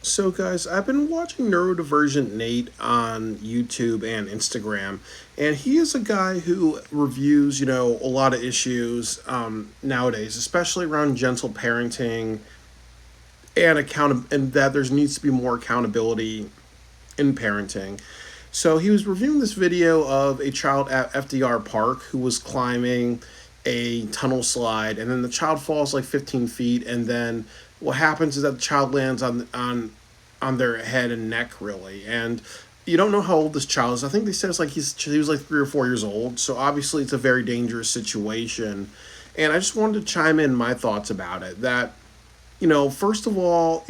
So, guys, I've been watching Neurodivergent Nate on YouTube and Instagram, and he is a guy who reviews, a lot of issues nowadays, especially around gentle parenting and that there needs to be more accountability in parenting. So he was reviewing this video of a child at FDR Park who was climbing a tunnel slide, and then the child falls like 15 feet, and then what happens is that the child lands on their head and neck, really. And you don't know how old this child is. I think they said it's like he was like 3 or 4 years old. So obviously it's a very dangerous situation. And I just wanted to chime in my thoughts about it. That first of all,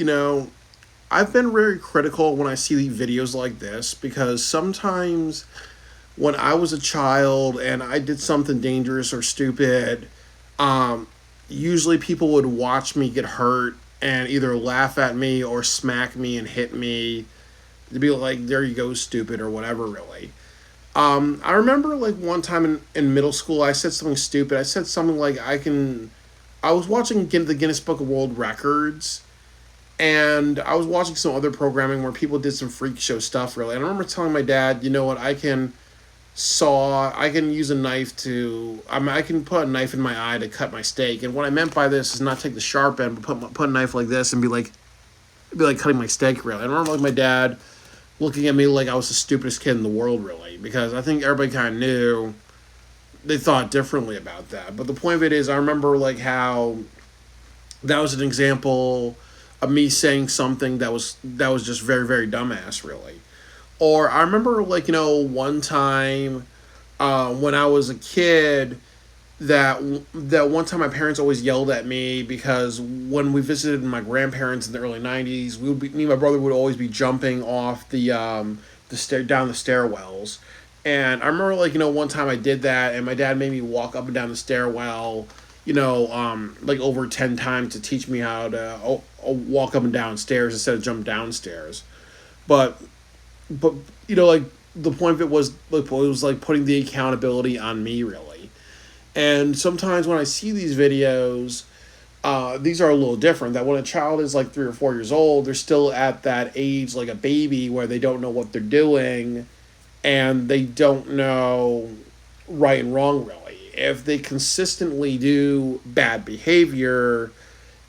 I've been very critical when I see videos like this because sometimes when I was a child and I did something dangerous or stupid, um, usually people would watch me get hurt and either laugh at me or smack me and hit me to be like, there you go, stupid, or whatever, really. I remember like one time in middle school, I said something stupid. I said something like, I was watching the Guinness Book of World Records, and I was watching some other programming where people did some freak show stuff, really. And I remember telling my dad, you know what, I can use a knife I can put a knife in my eye to cut my steak. And what I meant by this is not take the sharp end, but put a knife like this and be like cutting my steak, really. I remember like my dad looking at me like I was the stupidest kid in the world, really, because I think everybody kind of knew they thought differently about that. But the point of it is, I remember like how that was an example of me saying something that was just very very dumbass, really. Or I remember like one time when I was a kid that one time my parents always yelled at me because when we visited my grandparents in the early '90s, me and my brother would always be jumping off the stair down the stairwells, and I remember like one time I did that and my dad made me walk up and down the stairwell, like over 10 times to teach me how to walk up and down stairs instead of jump downstairs, but but like the point of it was like it was like putting the accountability on me, really. And sometimes when I see these videos, these are a little different. That when a child is like 3 or 4 years old, they're still at that age like a baby where they don't know what they're doing, and they don't know right and wrong, really. If they consistently do bad behavior,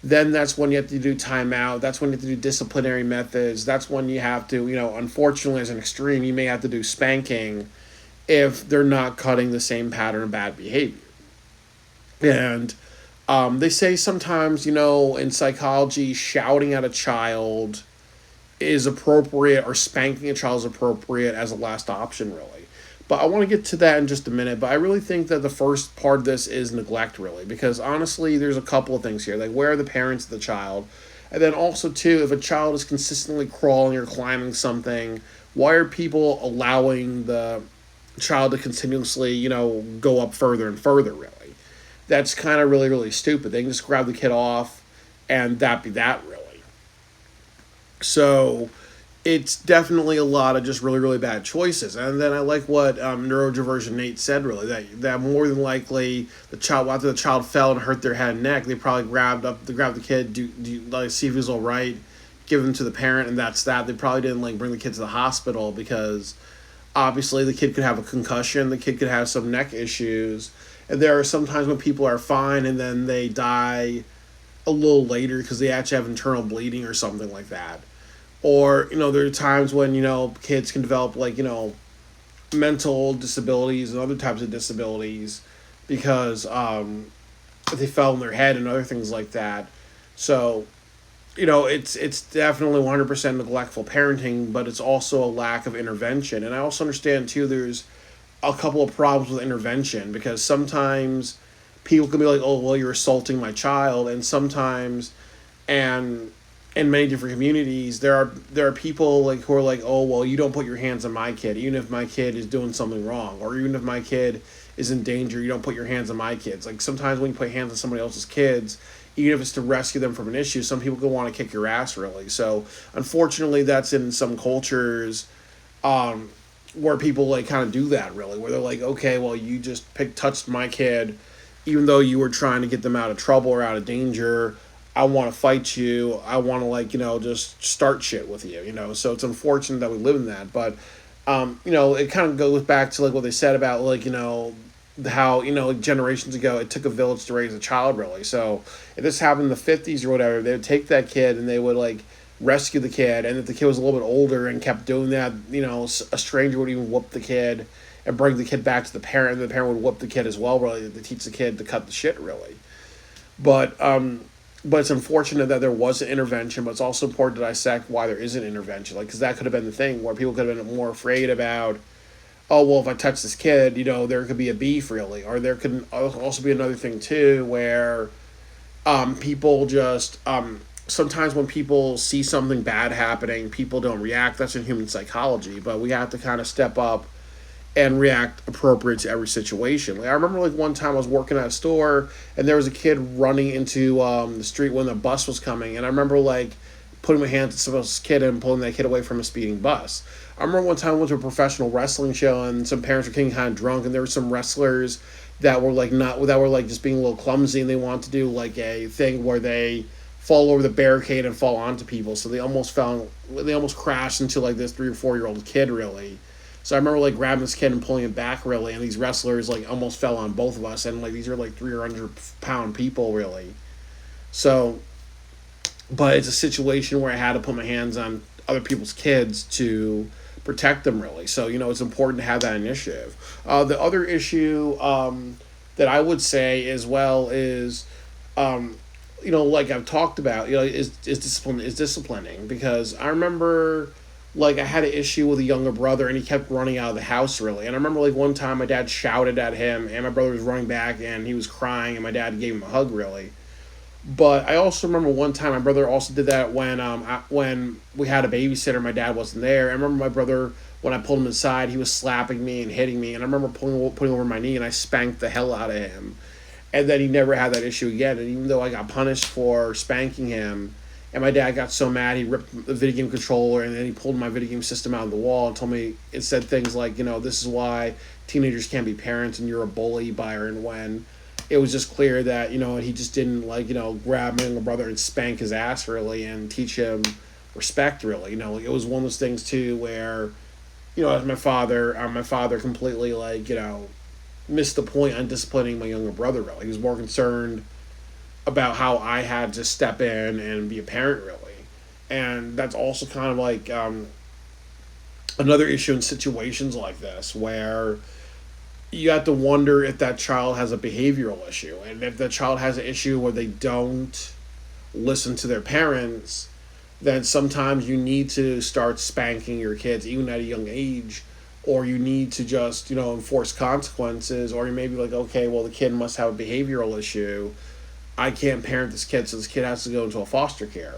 then that's when you have to do timeout. That's when you have to do disciplinary methods. That's when you have to, unfortunately, as an extreme, you may have to do spanking if they're not cutting the same pattern of bad behavior. And they say sometimes, in psychology, shouting at a child is appropriate or spanking a child is appropriate as a last option, really. But I want to get to that in just a minute. But I really think that the first part of this is neglect, really, because honestly, there's a couple of things here. Like, where are the parents of the child? And then also, too, if a child is consistently crawling or climbing something, why are people allowing the child to continuously, go up further and further, really? That's kind of really, really stupid. They can just grab the kid off and that be that, really. So it's definitely a lot of just really, really bad choices. And then I like what neurodivergent Nate said, really, that more than likely the child, after the child fell and hurt their head and neck, they probably grabbed the kid, like see if he was all right, give him to the parent, and that's that. They probably didn't like bring the kid to the hospital because obviously the kid could have a concussion, the kid could have some neck issues, and there are sometimes when people are fine and then they die a little later because they actually have internal bleeding or something like that. Or, there are times when, kids can develop, like, mental disabilities and other types of disabilities because they fell on their head and other things like that. So, it's definitely 100% neglectful parenting, but it's also a lack of intervention. And I also understand, too, there's a couple of problems with intervention because sometimes people can be like, oh, well, you're assaulting my child. And sometimes, and in many different communities, there are people like who are like, oh, well, you don't put your hands on my kid, even if my kid is doing something wrong, or even if my kid is in danger, you don't put your hands on my kids. Like sometimes when you put hands on somebody else's kids, even if it's to rescue them from an issue, some people can want to kick your ass, really. So unfortunately, that's in some cultures where people like kind of do that, really, where they're like, okay, well, you just touched my kid, even though you were trying to get them out of trouble or out of danger. I want to fight you. I want to like just start shit with you. So it's unfortunate that we live in that, but it kind of goes back to like what they said about like how generations ago it took a village to raise a child really. So if this happened in the 50s or whatever, they would take that kid and they would like rescue the kid, and if the kid was a little bit older and kept doing that, a stranger would even whoop the kid and bring the kid back to the parent, and the parent would whoop the kid as well really to teach the kid to cut the shit really. But it's unfortunate that there was an intervention, but it's also important to dissect why there isn't intervention, like because that could have been the thing where people could have been more afraid about, oh well, if I touch this kid, there could be a beef really, or there could also be another thing too where people just sometimes when people see something bad happening, people don't react. That's in human psychology, but we have to kind of step up and react appropriate to every situation. Like I remember, like one time I was working at a store and there was a kid running into the street when the bus was coming, and I remember like putting my hand to someone's kid and pulling that kid away from a speeding bus. I remember one time I went to a professional wrestling show and some parents were getting kind of drunk, and there were some wrestlers that were like not that were like just being a little clumsy, and they wanted to do like a thing where they fall over the barricade and fall onto people. So they almost crashed into like this 3 or 4 year old kid really. So I remember like grabbing this kid and pulling him back really, and these wrestlers like almost fell on both of us, and like these are like 300-pound people really. So, but it's a situation where I had to put my hands on other people's kids to protect them really. So it's important to have that initiative. The other issue that I would say as well is, like I've talked about, is disciplining, because I remember like I had an issue with a younger brother and he kept running out of the house really. And I remember like one time my dad shouted at him and my brother was running back and he was crying and my dad gave him a hug really. But I also remember one time my brother also did that when we had a babysitter, my dad wasn't there. I remember my brother, when I pulled him inside, he was slapping me and hitting me, and I remember putting over my knee and I spanked the hell out of him. And then he never had that issue again. And even though I got punished for spanking him, and my dad got so mad, he ripped the video game controller and then he pulled my video game system out of the wall and told me, it said things like, this is why teenagers can't be parents and you're a bully, Byron, when it was just clear that, he just didn't like, grab my younger brother and spank his ass really and teach him respect really. It was one of those things too where, as my father completely like, missed the point on disciplining my younger brother really. He was more concerned about how I had to step in and be a parent really. And that's also kind of like another issue in situations like this where you have to wonder if that child has a behavioral issue, and if the child has an issue where they don't listen to their parents, then sometimes you need to start spanking your kids even at a young age, or you need to just enforce consequences, or you may be like, okay, well the kid must have a behavioral issue, I can't parent this kid, so this kid has to go into a foster care.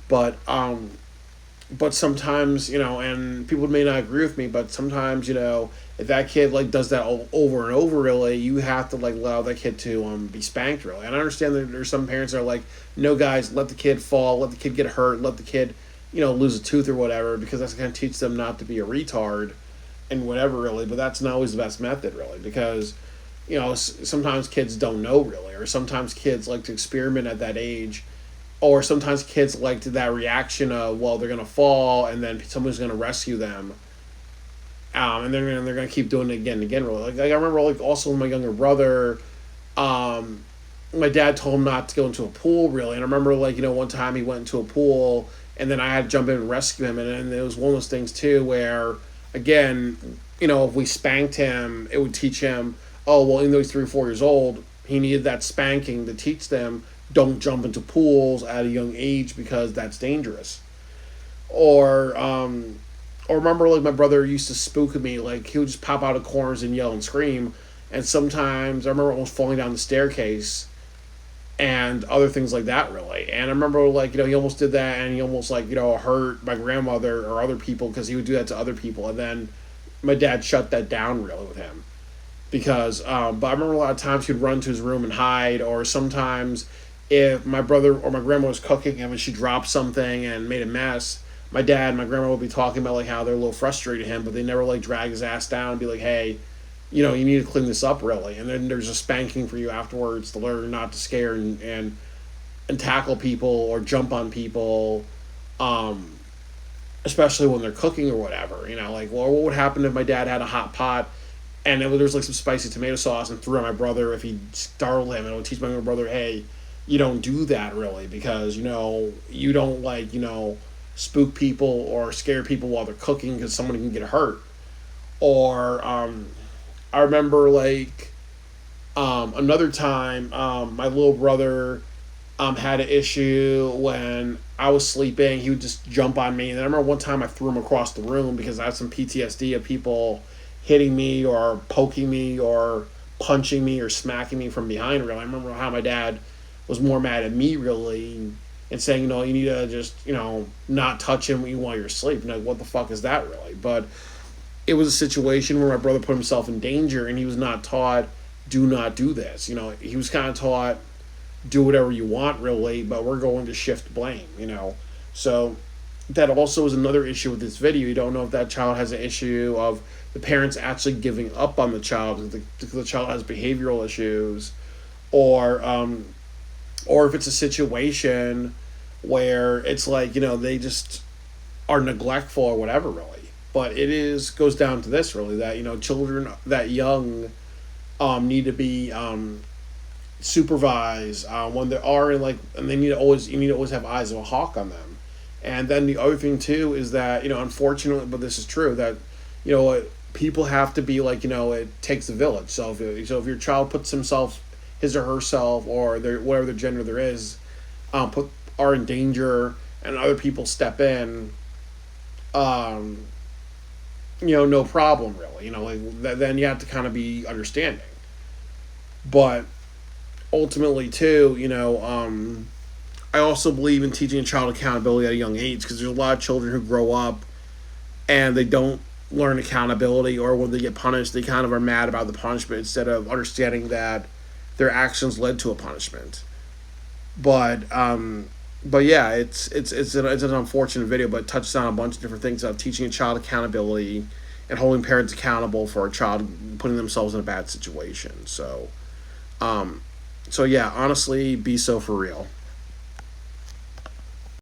But sometimes, and people may not agree with me, but sometimes, if that kid like does that over and over really, you have to like allow that kid to be spanked really. And I understand that there's some parents that are like, no guys, let the kid fall, let the kid get hurt, let the kid lose a tooth or whatever, because that's going to teach them not to be a retard and whatever really. But that's not always the best method really, because sometimes kids don't know really, or sometimes kids like to experiment at that age, or sometimes kids like to that reaction of, well, they're gonna fall and then someone's gonna rescue them, and they're gonna keep doing it again and again really. Like I remember like also with my younger brother, my dad told him not to go into a pool really, and I remember like one time he went into a pool and then I had to jump in and rescue him, and then it was one of those things too where again if we spanked him, it would teach him, oh, well, even though he's 3 or 4 years old, he needed that spanking to teach them, don't jump into pools at a young age because that's dangerous. Or remember, like, my brother used to spook at me, like, he would just pop out of corners and yell and scream, and sometimes I remember almost falling down the staircase and other things like that, really. And I remember, like, he almost did that, and he almost, like, hurt my grandmother or other people because he would do that to other people, and then my dad shut that down, really, with him. Because, but I remember a lot of times he'd run to his room and hide, or sometimes if my brother or my grandma was cooking and when she dropped something and made a mess, my dad and my grandma would be talking about like how they're a little frustrated at him, but they never like drag his ass down and be like, hey, you need to clean this up really. And then there's a spanking for you afterwards to learn not to scare and and tackle people or jump on people, um, especially when they're cooking or whatever. Like, well, what would happen if my dad had a hot pot and there's like some spicy tomato sauce and threw at my brother if he startled him? And I would teach my younger brother, hey, you don't do that really, because you don't, like, spook people or scare people while they're cooking, because someone can get hurt. Or I remember, like, another time, my little brother had an issue when I was sleeping. He would just jump on me. And I remember one time I threw him across the room because I had some PTSD of people hitting me or poking me or punching me or smacking me from behind. Really, I remember how my dad was more mad at me, really, and saying, you need to just, not touch him while you're asleep. Like, what the fuck is that, really? But it was a situation where my brother put himself in danger, and he was not taught, do not do this. He was kind of taught, do whatever you want, really, but we're going to shift blame. So that also is another issue with this video. You don't know if that child has an issue of the parents actually giving up on the child because the child has behavioral issues, or if it's a situation where it's like, they just are neglectful or whatever, really. But goes down to this, really, that children that young need to be supervised when they are in, like, and you need to always have eyes of a hawk on them. And then the other thing too is that, unfortunately, but this is true, that people have to be like, it takes a village. So if your child puts himself, his or herself, or whatever the gender there is, are in danger, and other people step in, no problem, really. Then you have to kind of be understanding. But ultimately, too, I also believe in teaching a child accountability at a young age, because there's a lot of children who grow up and they don't learn accountability, or when they get punished, they kind of are mad about the punishment instead of understanding that their actions led to a punishment. But yeah, it's an unfortunate video, but it touches on a bunch of different things about teaching a child accountability and holding parents accountable for a child putting themselves in a bad situation. So yeah, honestly, be so for real.